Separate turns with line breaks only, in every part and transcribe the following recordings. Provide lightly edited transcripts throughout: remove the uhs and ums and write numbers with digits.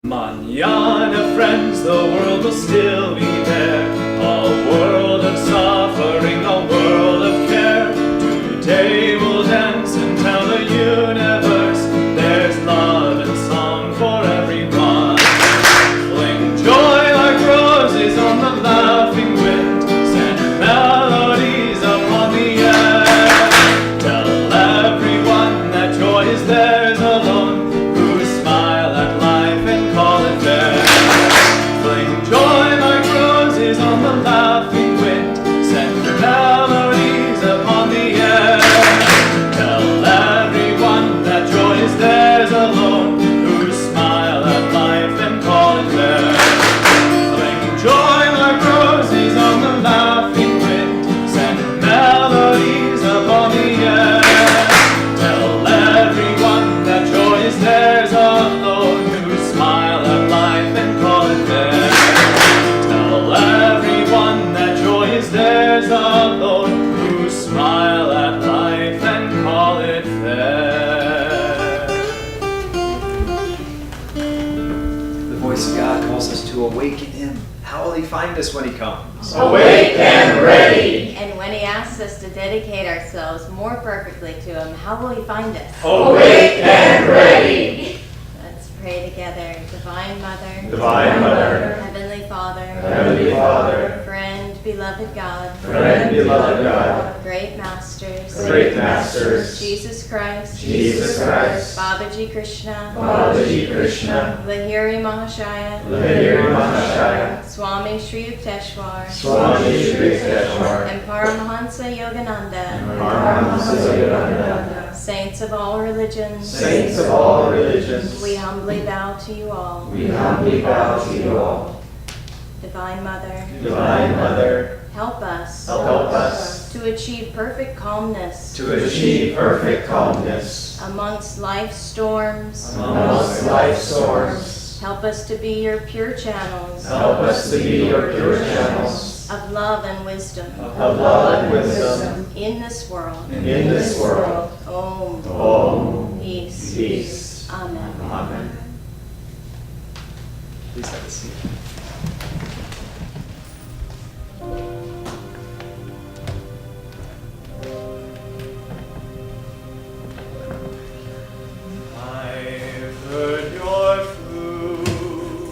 Mañana, friends, the world will still be there. A world of suffering, a world of care. Today we'll dance and tell the universe there's love and song for everyone. Fling joy like roses on the laughing wind. Send melodies upon the air. Tell everyone that joy is theirs alone. Who smile at life and call it fair. Fling joy like roses on the laughing wind. Send melodies upon the air. Tell everyone that joy is theirs alone. Who smile at life and call it fair. Fling joy like roses on the laughing wind. Send melodies upon the air. Tell everyone that joy is theirs alone. Who smile at life and call it fair. Tell everyone that joy is theirs alone. Who smile at life and call it fair.
The voice of God calls us to awaken Him. How will He find us when He comes?
Awake and ready.
And when He asks us to dedicate ourselves more perfectly to Him, how will He find us?
Awake and ready.
Let's pray together. Divine Mother,
Divine Mother,
Heavenly Father,
Heavenly Father,
friend, beloved God,
friend, beloved God,
great masters,
great masters,
Jesus Christ,
Jesus Christ,
Babaji Krishna,
Babaji Krishna,
Lahiri Mahashaya,
Lahiri Mahashaya,
Swami Shri Yukteswar,
Swami Shri Yukteswar,
and Paramahansa Yogananda,
Paramahansa Yogananda,
saints of all religions,
saints of all religions,
we humbly bow to you all.
we humbly bow to you all.
Divine Mother,
Divine Mother,
help us
help us
to achieve perfect calmness
to achieve perfect calmness
amongst life's storms.
amongst life's storms.
Help us to be your pure channels
Help us to be your pure channels
of love and wisdom
of love and wisdom
in this world.
in this world.
Om.
Om.
Peace.
Peace.
Amen.
Amen.
Please have a seat.
I've heard your flute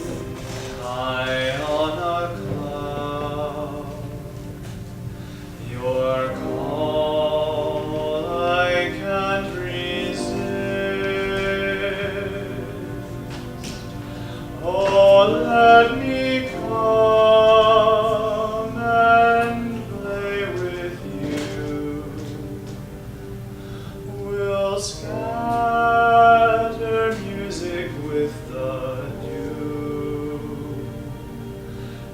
high on a cloud. Your call I can't resist. Oh, let me come and play with you. We'll scatter music with the dew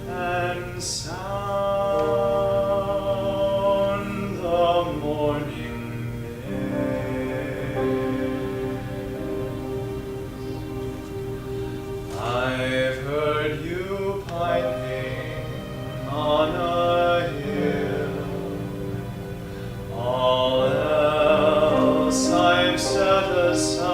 and sound the morning mist. I've heard you pining on a hill. All else I've set aside.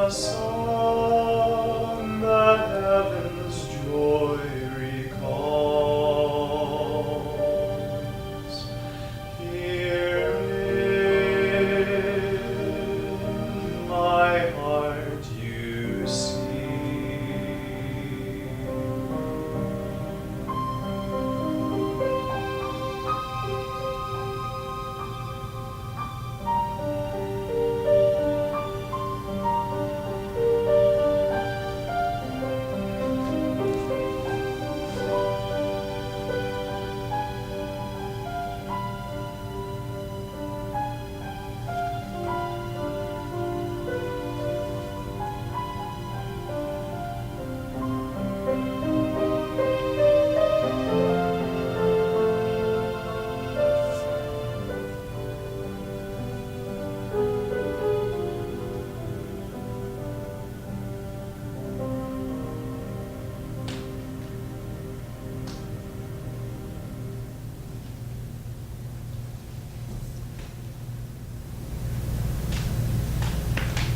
a song that heaven's joy recalls. Here in my heart you see.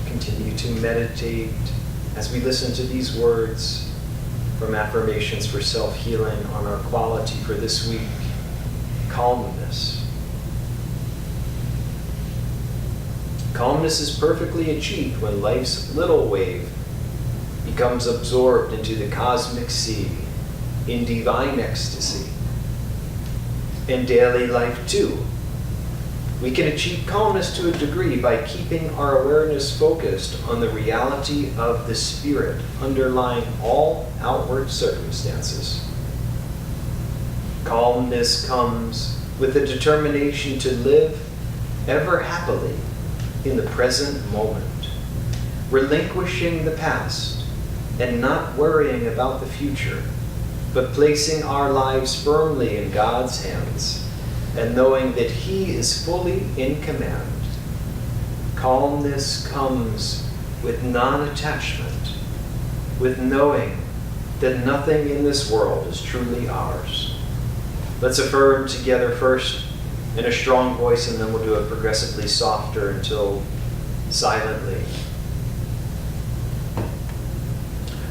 Continue to meditate as we listen to these words from Affirmations for Self-Healing on our quality for this week, calmness. Calmness is perfectly achieved when life's little wave becomes absorbed into the cosmic sea in divine ecstasy. In daily life, too, we can achieve calmness to a degree by keeping our awareness focused on the reality of the Spirit underlying all outward circumstances. Calmness comes with the determination to live ever happily in the present moment, relinquishing the past and not worrying about the future, but placing our lives firmly in God's hands and knowing that He is fully in command. Calmness comes with non-attachment, with knowing that nothing in this world is truly ours. Let's affirm together first in a strong voice, and then we'll do it progressively softer until silently.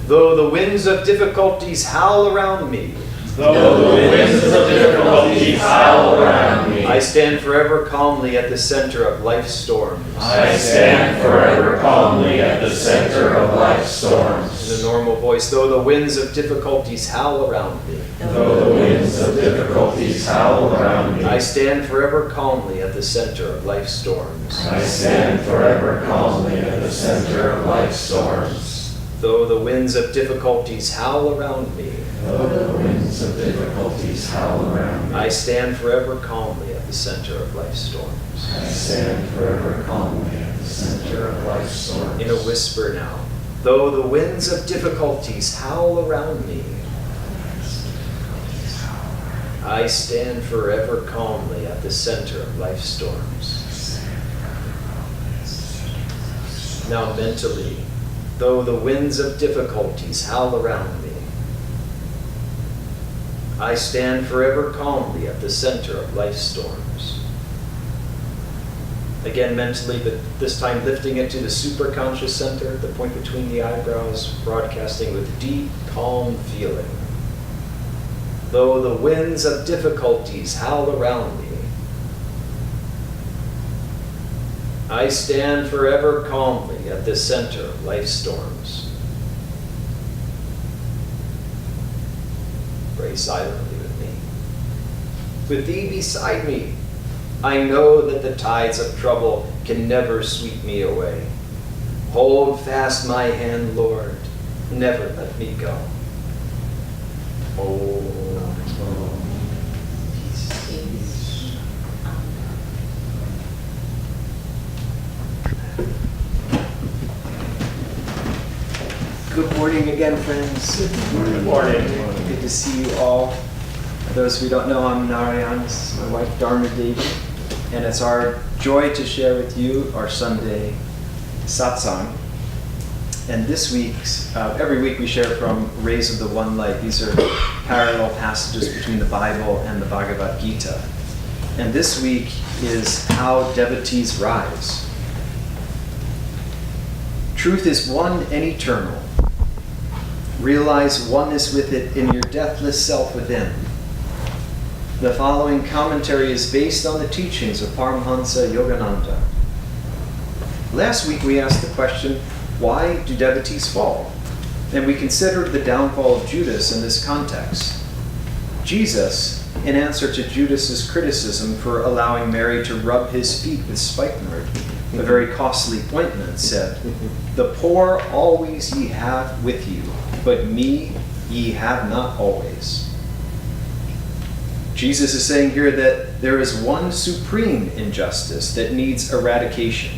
Though the winds of difficulties howl around me,
Though the winds of difficulty howl around me,
I stand forever calmly at the center of life's storms.
I stand forever calmly at the center of life's storms.
In a normal voice, though the winds of difficulties howl around me,
Though the winds of difficulties howl around me,
I stand forever calmly at the center of life's storms.
I stand forever calmly at the center of life's storms.
Though the winds of difficulties howl around me,
Though the winds of difficulties howl around me,
I stand forever calmly at the center of life's storms.
I stand forever calmly at the center of life's storms.
In a whisper now, though the winds of difficulties howl around me, I stand forever calmly at the center of life's storms. Now mentally, though the winds of difficulties howl around me, I stand forever calmly at the center of life's storms. Again mentally, but this time lifting it to the superconscious center, the point between the eyebrows, broadcasting with deep, calm feeling. Though the winds of difficulties howl around me, I stand forever calmly at the center of life's storms. Pray silently with me. With Thee beside me, I know that the tides of trouble can never sweep me away. Hold fast my hand, Lord, never let me go. Oh. Good morning again, friends.
Good morning.
Good to see you all. For those who don't know, I'm Narayan. This is my wife, Dharmadevi. And it's our joy to share with you our Sunday satsang. And this week's, every week we share from Rays of the One Light. These are parallel passages between the Bible and the Bhagavad Gita. And this week is How Devotees Rise. Truth is one and eternal. Realize oneness with it in your deathless self within. The following commentary is based on the teachings of Paramahansa Yogananda. Last week we asked the question, why do devotees fall? And we considered the downfall of Judas in this context. Jesus, in answer to Judas's criticism for allowing Mary to rub his feet with spikenard, a very costly ointment, said, "The poor always ye have with you, but me ye have not always." Jesus is saying here that there is one supreme injustice that needs eradication.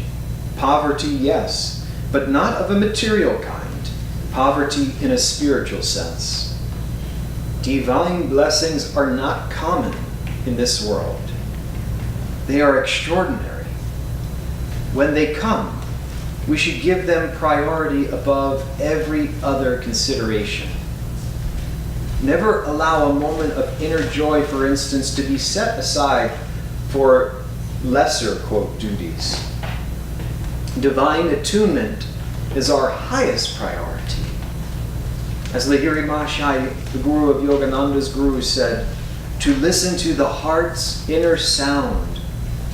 Poverty, yes, but not of a material kind. Poverty in a spiritual sense. Divine blessings are not common in this world. They are extraordinary. When they come, we should give them priority above every other consideration. Never allow a moment of inner joy, for instance, to be set aside for lesser, quote, duties. Divine attunement is our highest priority. As Lahiri Mahashaya, the guru of Yogananda's guru, said, to listen to the heart's inner sound,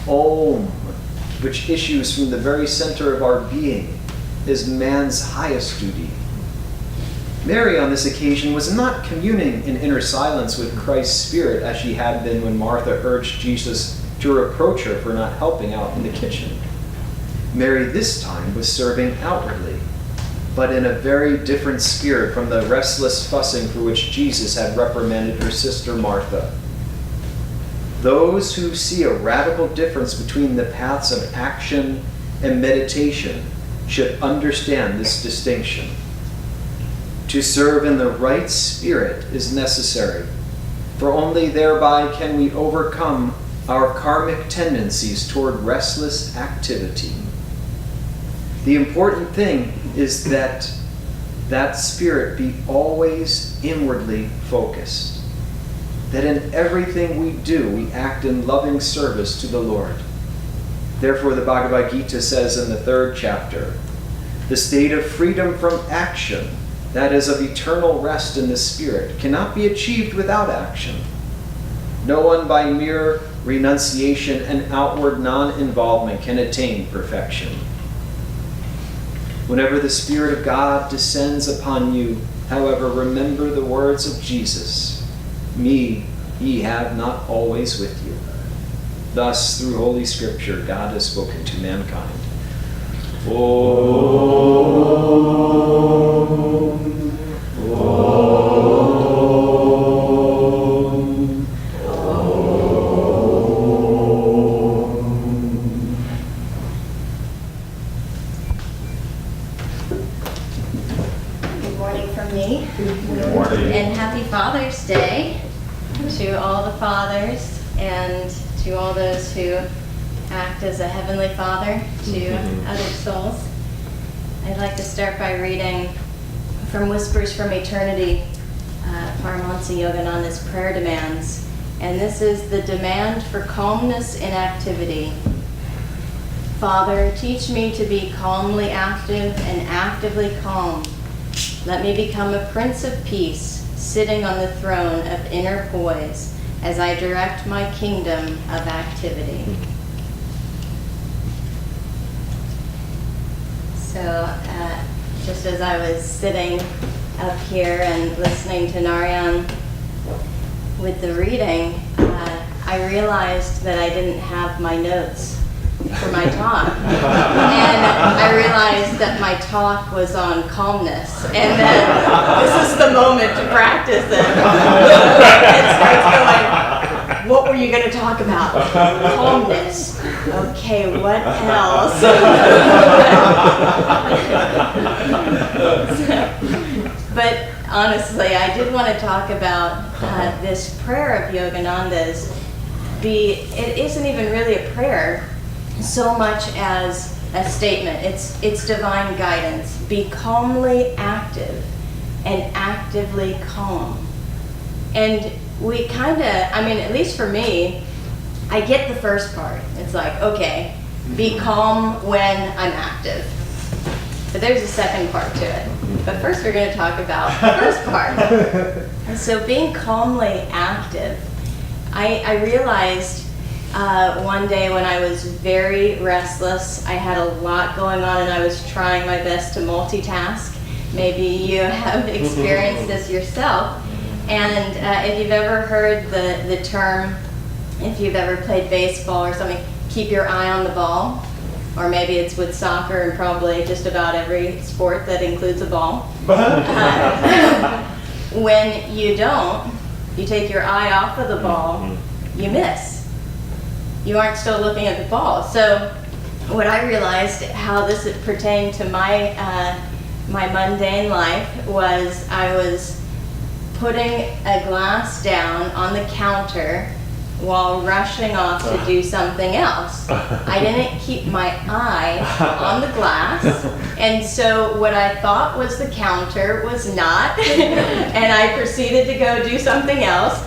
Om, which issues from the very center of our being, is man's highest duty. Mary on this occasion was not communing in inner silence with Christ's Spirit as she had been when Martha urged Jesus to reproach her for not helping out in the kitchen. Mary this time was serving outwardly, but in a very different spirit from the restless fussing for which Jesus had reprimanded her sister Martha. Those who see a radical difference between the paths of action and meditation should understand this distinction. To serve in the right spirit is necessary, for only thereby can we overcome our karmic tendencies toward restless activity. The important thing is that that spirit be always inwardly focused. That in everything we do, we act in loving service to the Lord. Therefore, the Bhagavad Gita says in the 3rd chapter, the state of freedom from action, that is of eternal rest in the spirit, cannot be achieved without action. No one by mere renunciation and outward non-involvement can attain perfection. Whenever the Spirit of God descends upon you, however, remember the words of Jesus, me ye have not always with you. Thus, through Holy Scripture, God has spoken to mankind. Om. Om.
Good morning from me.
Good morning.
And happy Father's Day to all the fathers and to all those who act as a heavenly father to other souls. I'd like to start by reading from Whispers from Eternity, Paramahansa Yogananda's prayer demands. And this is the demand for calmness in activity. Father, teach me to be calmly active and actively calm. Let me become a Prince of Peace, sitting on the throne of inner poise as I direct my kingdom of activity. So, just as I was sitting up here and listening to Narayan with the reading, I realized that I didn't have my notes for my talk. And I realized that my talk was on calmness. And then this is the moment to practice it. It starts going, what were you going to talk about? Calmness. Okay, what else? But honestly, I did want to talk about this prayer of Yogananda's. It isn't even really a prayer so much as a statement. It's divine guidance. Be calmly active and actively calm. And we kind of, at least for me, I get the first part. It's like, okay, be calm when I'm active. But there's a second part to it. But first we're going to talk about the first part. So being calmly active, I realized one day when I was very restless, I had a lot going on and I was trying my best to multitask. Maybe you have experienced this yourself. And if you've ever heard the term, if you've ever played baseball or something, keep your eye on the ball. Or maybe it's with soccer and probably just about every sport that includes a ball. When you don't, you take your eye off of the ball, you miss. You aren't still looking at the ball. So what I realized, how this pertained to my my mundane life, was I was putting a glass down on the counter while rushing off to do something else. I didn't keep my eye on the glass, and so what I thought was the counter was not, and I proceeded to go do something else.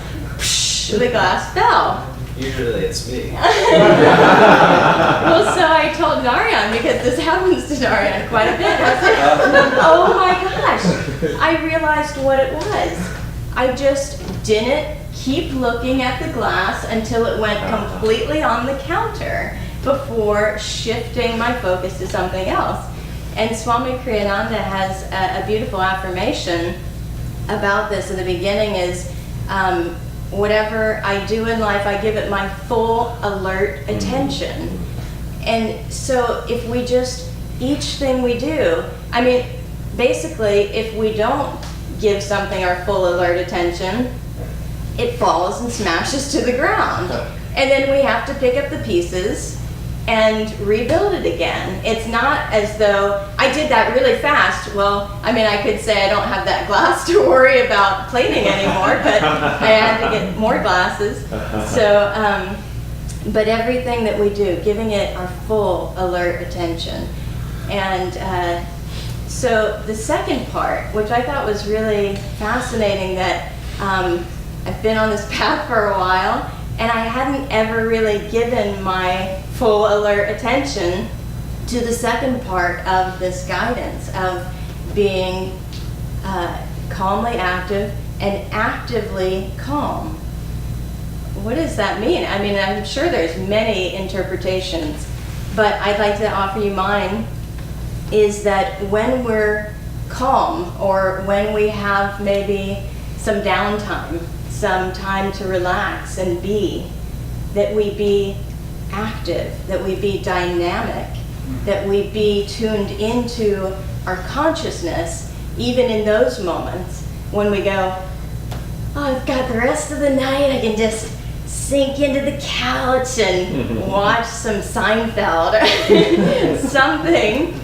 The glass fell.
Usually it's me.
Well, so I told Narayan, because this happens to Narayan quite a bit. I was like, oh my gosh, I realized what it was. I just didn't keep looking at the glass until it went completely on the counter before shifting my focus to something else. And Swami Kriyananda has a beautiful affirmation about this in the beginning is, whatever I do in life, I give it my full alert attention. And so if we just, each thing we do, I mean, basically, if we don't give something our full alert attention, it falls and smashes to the ground. And then we have to pick up the pieces and rebuild it again. It's not as though I did that really fast. Well, I mean, I could say I don't have that glass to worry about plating anymore, but I had to get more glasses. So, but everything that we do, giving it our full alert attention. And so the second part, which I thought was really fascinating, that I've been on this path for a while, and I hadn't ever really given my full alert attention to the second part of this guidance of being calmly active and actively calm. What does that mean? I mean, I'm sure there's many interpretations, but I'd like to offer you mine, is that when we're calm, or when we have maybe some downtime, some time to relax and be, that we be active, that we be dynamic, that we be tuned into our consciousness, even in those moments when we go, oh, I've got the rest of the night, I can just sink into the couch and watch some Seinfeld or something.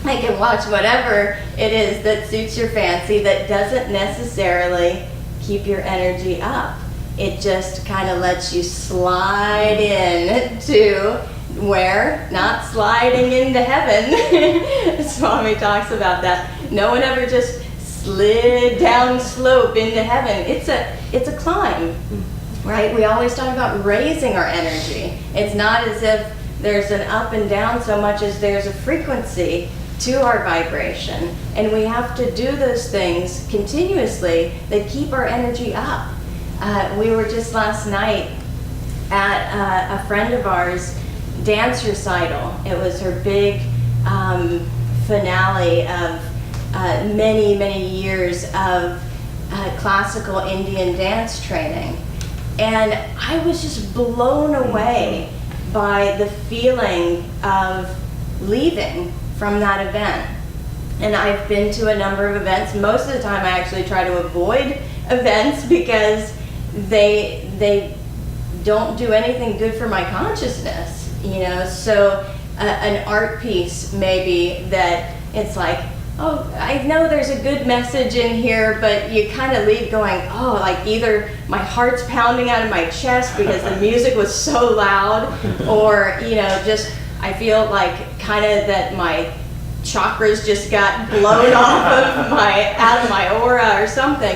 I can watch whatever it is that suits your fancy, that doesn't necessarily keep your energy up. It just kind of lets you slide in to where? Not sliding into heaven. Swami talks about that. No one ever just slid down slope into heaven. It's a climb, right? We always talk about raising our energy. It's not as if there's an up and down so much as there's a frequency to our vibration, and we have to do those things continuously that keep our energy up. We were just last night at a friend of ours' dance recital. It was her big finale of many years of classical Indian dance training, and I was just blown away by the feeling of leaving from that event. And I've been to a number of events. Most of the time I actually try to avoid events because they don't do anything good for my consciousness, you know. So an art piece maybe that it's like, oh, I know there's a good message in here, but you kind of leave going, oh, like either my heart's pounding out of my chest because the music was so loud, or, you know, just I feel like kind of that my chakras just got blown out of my aura or something.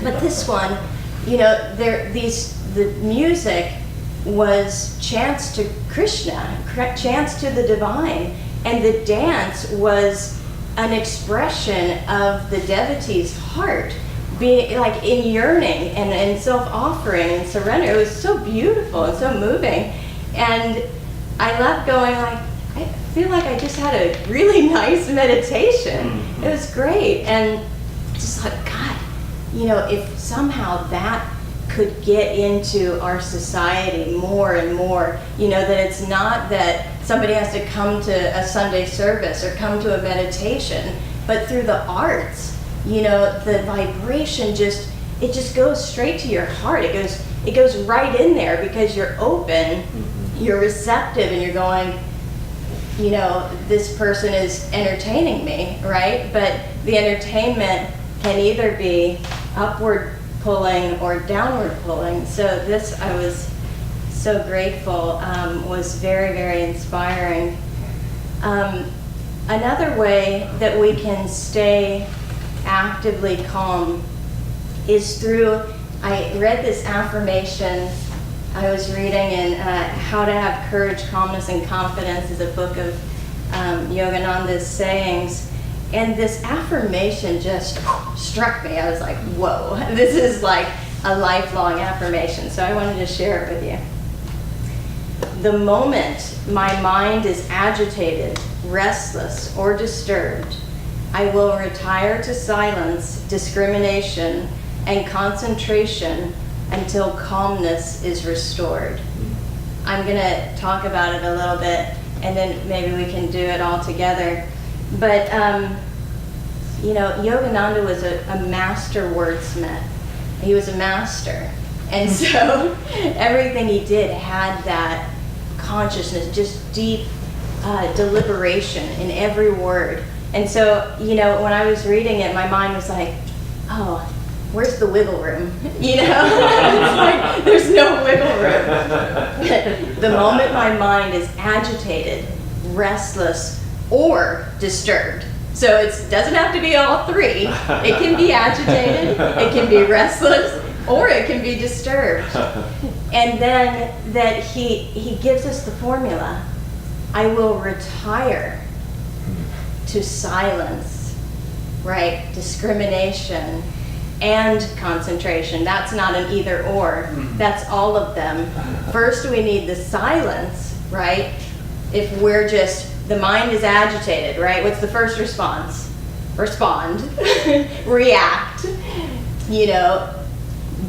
But this one, you know, the music was chants to Krishna, chants to the divine, and the dance was an expression of the devotee's heart, being like in yearning and self-offering and surrender. It was so beautiful and so moving. And I left going like, I feel like I just had a really nice meditation. It was great. And just like, God, if somehow that could get into our society more and more, that it's not that somebody has to come to a Sunday service or come to a meditation, but through the arts, the vibration just goes straight to your heart. It goes right in there because you're open, you're receptive, and you're going, this person is entertaining me, right? But the entertainment can either be upward pulling or downward pulling. So this, I was so grateful, was very, very inspiring. Another way that we can stay actively calm is through, I read this affirmation I was reading in How to Have Courage, Calmness, and Confidence is a book of Yogananda's sayings. And this affirmation just struck me. I was like, whoa, this is like a lifelong affirmation. So I wanted to share it with you. The moment my mind is agitated, restless, or disturbed, I will retire to silence, discrimination, and concentration until calmness is restored. I'm going to talk about it a little bit, and then maybe we can do it all together. But, Yogananda was a master wordsmith. He was a master. And so everything he did had that consciousness, just deep deliberation in every word. And so, when I was reading it, my mind was like, oh, where's the wiggle room? It's like, there's no wiggle room. The moment my mind is agitated, restless, or disturbed. So it doesn't have to be all three. It can be agitated, it can be restless, or it can be disturbed. And then that he gives us the formula. I will retire to silence, right? Discrimination and concentration. That's not an either or. That's all of them. First we need the silence, right? If we're just, the mind is agitated, right? What's the first response? Respond, react,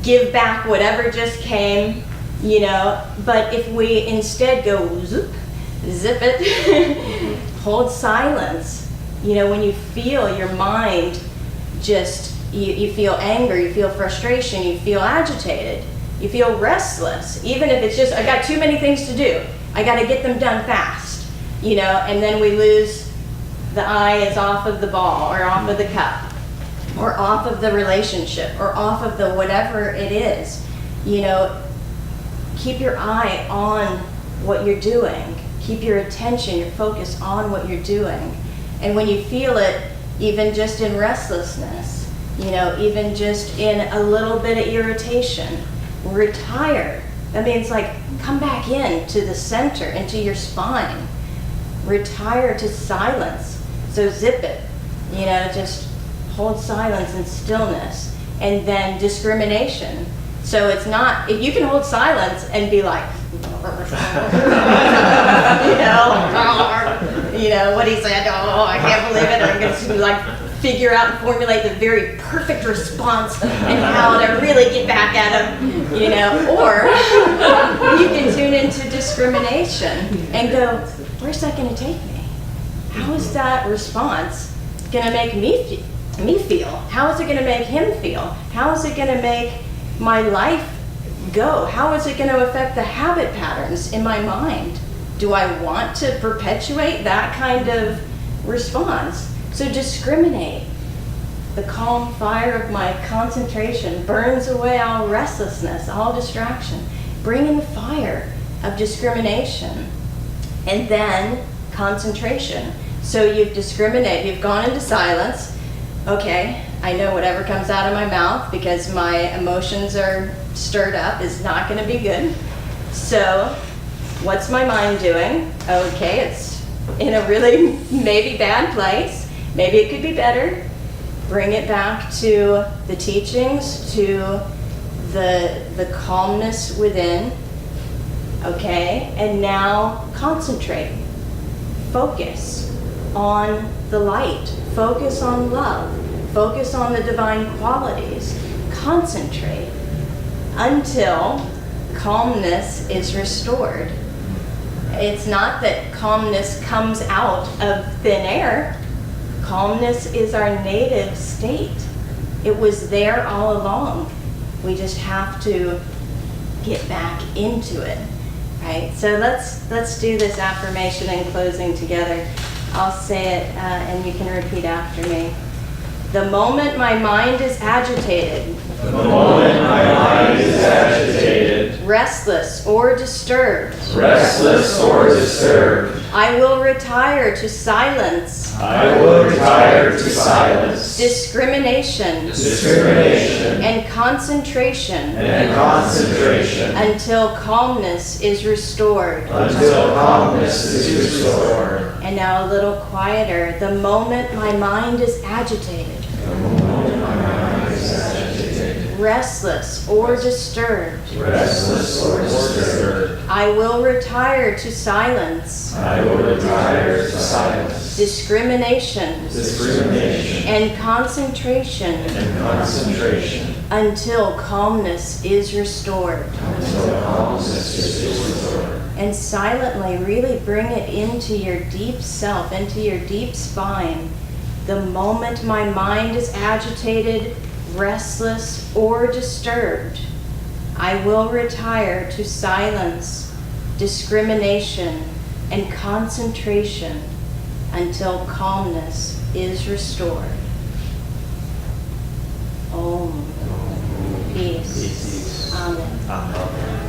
give back whatever just came, but if we instead go zip it, hold silence, when you feel your mind just, you feel anger, you feel frustration, you feel agitated, you feel restless, even if it's just, I got too many things to do, I got to get them done fast. And then we lose, the eye is off of the ball or off of the cup or off of the relationship or off of the whatever it is. Keep your eye on what you're doing. Keep your attention, your focus on what you're doing. And when you feel it, even just in restlessness, even just in a little bit of irritation, retire. That means like come back in to the center, into your spine. Retire to silence. So zip it, just hold silence and stillness. And then discrimination. So it's not, if you can hold silence and be like, what he said, oh, I can't believe it. I'm going to figure out and formulate the very perfect response and how to really get back at him, Or you can tune into discrimination and go, where's that going to take me? How is that response going to make me feel? How is it going to make him feel? How is it going to make my life go? How is it going to affect the habit patterns in my mind? Do I want to perpetuate that kind of response? So discriminate. The calm fire of my concentration burns away all restlessness, all distraction. Bring in the fire of discrimination. And then concentration. So you've discriminated, you've gone into silence. Okay, I know whatever comes out of my mouth because my emotions are stirred up is not going to be good. So what's my mind doing? Okay, it's in a really maybe bad place. Maybe it could be better. Bring it back to the teachings, to the calmness within. Okay? And now concentrate. Focus on the light. Focus on love. Focus on the divine qualities. Concentrate until calmness is restored. It's not that calmness comes out of thin air. Calmness is our native state. It was there all along. We just have to get back into it, right? So let's do this affirmation in closing together. I'll say it and you can repeat after me. The moment my mind is agitated,
The moment my mind is agitated,
restless or disturbed,
restless or disturbed,
I will retire to silence,
I will retire to silence,
discrimination,
discrimination,
and concentration
and concentration
until calmness is restored.
until calmness is restored.
And now a little quieter. The moment my mind is agitated, restless or disturbed,
Restless or disturbed,
I will retire to silence,
I will retire to silence,
discrimination,
discrimination,
and concentration
and concentration
until calmness is restored.
until calmness is restored.
And silently really bring it into your deep self, into your deep spine. The moment my mind is agitated, restless, or disturbed, I will retire to silence, discrimination, and concentration until calmness is restored. Om. Peace. Amen.
Amen.